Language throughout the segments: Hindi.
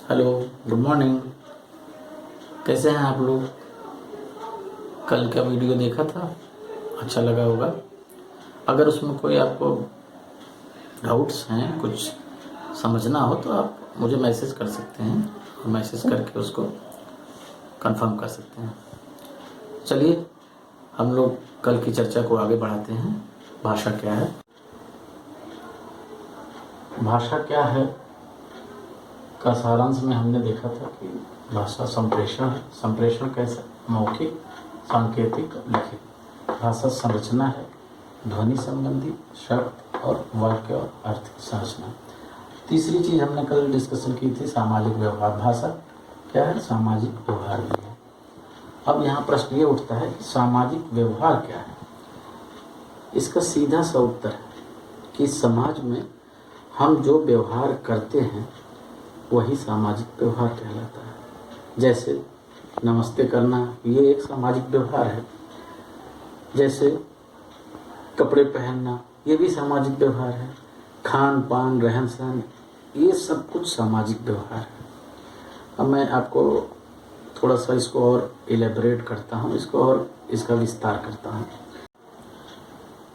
Hello, good morning. कैसे हैं आप लोग? कल का वीडियो देखा था, अच्छा लगा होगा। अगर उसमें कोई आपको डाउट्स हैं, कुछ समझना हो तो आप मुझे मैसेज कर सकते हैं और मैसेज करके उसको कंफर्म कर सकते हैं। चलिए हम लोग कल की चर्चा को आगे बढ़ाते हैं। भाषा क्या है? भाषा क्या है का सारांश में हमने देखा था कि भाषा संप्रेषण है। संप्रेषण कैसा? मौखिक, सांकेतिक, लिखित। भाषा संरचना है, ध्वनि संबंधी, शब्द और वाक्य और अर्थ की संरचना। तीसरी चीज हमने कल डिस्कशन की थी, सामाजिक व्यवहार। भाषा क्या है? सामाजिक व्यवहार भी है। अब यहाँ प्रश्न ये उठता है कि सामाजिक व्यवहार क्या है? इसका सीधा सा उत्तर है कि समाज में हम जो व्यवहार करते हैं वही सामाजिक व्यवहार कहलाता है। जैसे नमस्ते करना, ये एक सामाजिक व्यवहार है। जैसे कपड़े पहनना, ये भी सामाजिक व्यवहार है। खान पान, रहन सहन, ये सब कुछ सामाजिक व्यवहार है। अब मैं आपको थोड़ा सा इसको और इलेबोरेट करता हूँ, इसको और इसका विस्तार करता हूँ।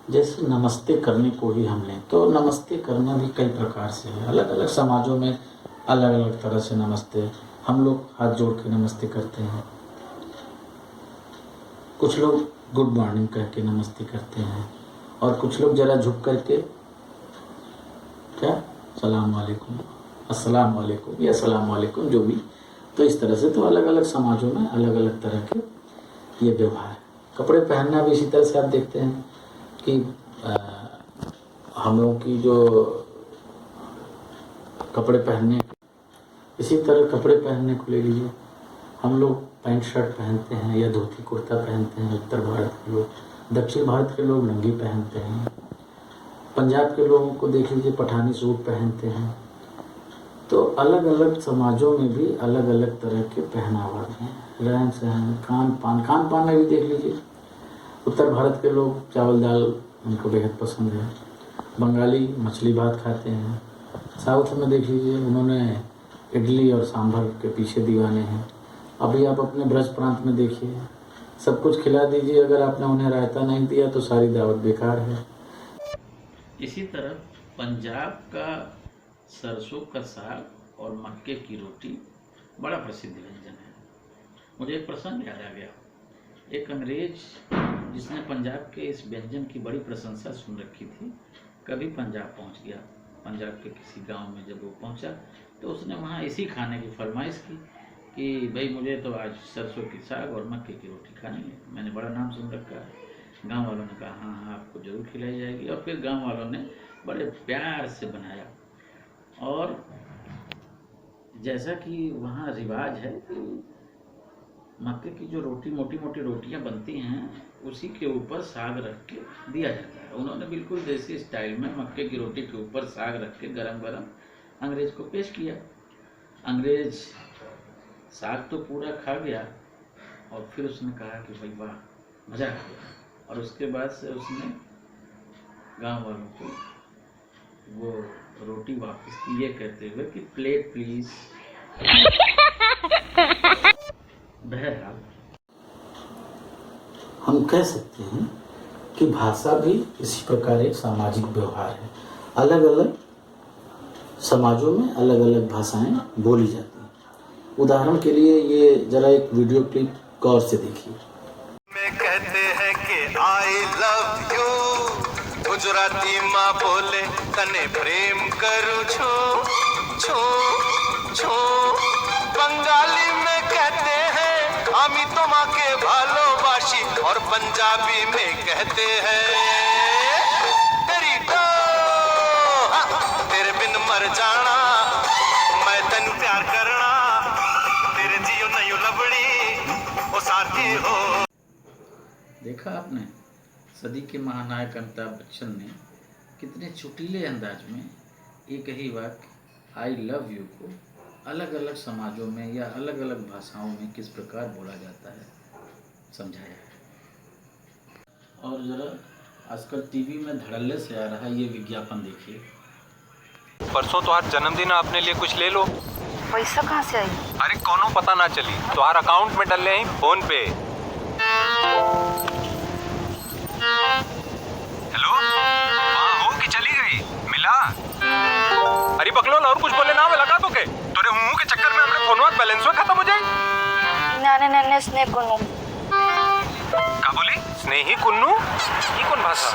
जैसे नमस्ते करने को ही हम लें तो नमस्ते करना भी कई प्रकार से है। अलग अलग समाजों में अलग अलग तरह से नमस्ते। हम लोग हाथ जोड़ के नमस्ते करते हैं, कुछ लोग गुड मॉर्निंग कह के नमस्ते करते हैं, और कुछ लोग जरा झुक करके क्या सलाम वालेकुम, अस्सलाम वालेकुम या सलाम वालेकुम, जो भी। तो इस तरह से तो अलग अलग समाजों में अलग अलग तरह के ये व्यवहार है। कपड़े पहनना भी इसी तरह से आप देखते हैं कि हम लोगों की जो कपड़े पहनने, इसी तरह कपड़े पहनने को ले लीजिए। हम लोग पैंट शर्ट पहनते हैं या धोती कुर्ता पहनते हैं। उत्तर भारत के लोग, दक्षिण भारत के लोग लुंगी पहनते हैं। पंजाब के लोगों को देख लीजिए, पठानी सूट पहनते हैं। तो अलग अलग समाजों में भी अलग अलग तरह के पहनावा हैं, रहन सहन, खान पान में भी देख लीजिए। उत्तर भारत के लोग चावल दाल उनको बेहद पसंद है। बंगाली मछली भात खाते हैं। साउथ में देख लीजिए, उन्होंने इडली और सांभर के पीछे दीवाने हैं। अभी आप अपने ब्रज प्रांत में देखिए, सब कुछ खिला दीजिए, अगर आपने उन्हें रायता नहीं दिया तो सारी दावत बेकार है। इसी तरह पंजाब का सरसों का साग और मक्के की रोटी बड़ा प्रसिद्ध व्यंजन है। मुझे एक प्रसंग याद आ गया। एक अंग्रेज जिसने पंजाब के इस व्यंजन की बड़ी प्रशंसा सुन रखी थी, कभी पंजाब पहुंच गया। पंजाब के किसी गांव में जब वो पहुंचा तो उसने वहाँ इसी खाने की फरमाइश की कि भाई मुझे तो आज सरसों की साग और मक्के की रोटी खानी है, मैंने बड़ा नाम सुन रखा है। गांव वालों ने कहा हाँ हाँ आपको जरूर खिलाई जाएगी, और फिर गांव वालों ने बड़े प्यार से बनाया। और जैसा कि वहाँ रिवाज है कि मक्के की जो रोटी, मोटी मोटी रोटियां बनती हैं, उसी के ऊपर साग रख के दिया जाता है। उन्होंने बिल्कुल देसी स्टाइल में मक्के की रोटी के ऊपर साग रख के गरम गरम अंग्रेज को पेश किया। अंग्रेज साग तो पूरा खा गया और फिर उसने कहा कि भाई वाह, मज़ा आ गया। और उसके बाद से उसने गांव वालों को वो रोटी वापस की, ये कहते हुए कि प्लेट प्लीज। बहरहाल हम कह सकते हैं कि भाषा भी इसी प्रकार एक सामाजिक व्यवहार है। अलग अलग समाजों में अलग अलग भाषाएं बोली जाती हैं। उदाहरण के लिए ये जरा एक वीडियो क्लिप गौर से देखिए। में कहते हैं कि आई लव यू, गुजराती माँ बोले तने प्रेम करूँ छू छू छू, बंगाली में कहते हैं आमी তোমাকে ভালোবাসি, और पंजाबी में कहते हैं तेरी तो तेरे बिन मर जाना, मैं तेन प्यार करना, तेरे जियो नहीं लबड़ी ओ साथी हो। देखा आपने, सदी के महानायक अमिताभ बच्चन ने कितने चुटीले अंदाज में एक ही वाक्य आई लव यू को अलग अलग समाजों में या अलग अलग भाषाओं में किस प्रकार बोला जाता है समझाया है। और जरा आजकल टीवी में धड़ल्ले से आ रहा है ये विज्ञापन देखिए। परसों तो आज जन्मदिन है, अपने लिए कुछ ले लो। पैसा कहाँ से आई? अरे कोनो पता ना चली, तुम्हारा अकाउंट में डल ही फोन पे। हेलो, हाँ हो कि चली गई? मिला? अरे बकलोल और कुछ बोले ना लगा तो के तोरे हूँ के चक्कर में हमरे फोनवा बैलेंस खत्म हो जाए। नाने नाने स्नेह कुन्नू। क्या बोली? स्नेही कुन्नू? ये कौन भाषा?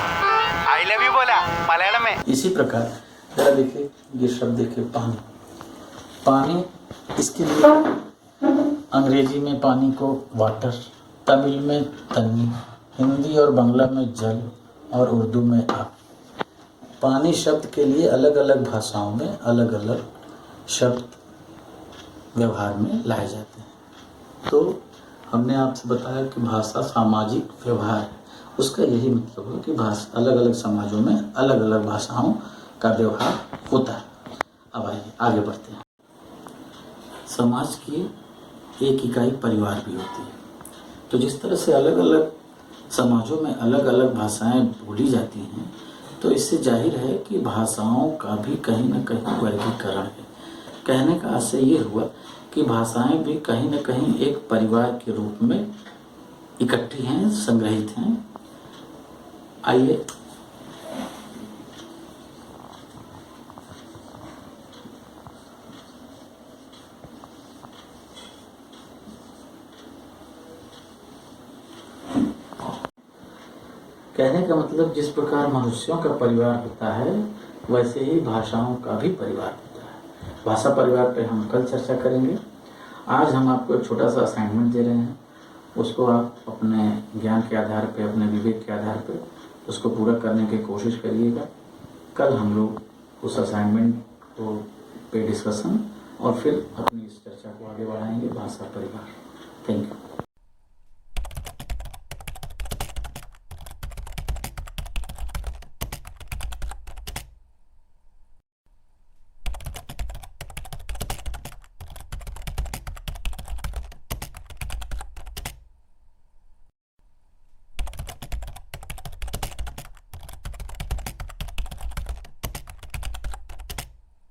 आई लव यू बोला मलयालम में। इसी प्रकार जरा देखिए, ये शब्द देखिए, पानी। पानी, इसके लिए अंग्रेजी में पानी को वाटर, तमिल में तन्नी, हिंदी और बांग्ला में जल और उर्दू में आप। पानी शब्द के लिए अलग अलग भाषाओं में अलग अलग शब्द व्यवहार में लाए जाते हैं। तो हमने आपसे बताया कि भाषा सामाजिक व्यवहार है, उसका यही मतलब है कि भाषा अलग अलग समाजों में अलग अलग भाषाओं का व्यवहार होता है। अब आइए आगे बढ़ते हैं। समाज की एक इकाई परिवार भी होती है। तो जिस तरह से अलग अलग समाजों में अलग अलग भाषाएं बोली जाती हैं, तो इससे जाहिर है कि भाषाओं का भी कहीं न कहीं वर्गीकरण है। कहने का आशय ये हुआ कि भाषाएं भी कहीं न कहीं एक परिवार के रूप में इकट्ठी हैं, संग्रहित हैं। आइए कहने का मतलब, जिस प्रकार मनुष्यों का परिवार होता है वैसे ही भाषाओं का भी परिवार होता है। भाषा परिवार पे हम कल चर्चा करेंगे। आज हम आपको एक छोटा सा असाइनमेंट दे रहे हैं, उसको आप अपने ज्ञान के आधार पे, अपने विवेक के आधार पे उसको पूरा करने की कोशिश करिएगा। कल हम लोग उस असाइनमेंट को पे डिस्कशन और फिर अपनी इस चर्चा को आगे बढ़ाएंगे, भाषा परिवार। Thank you.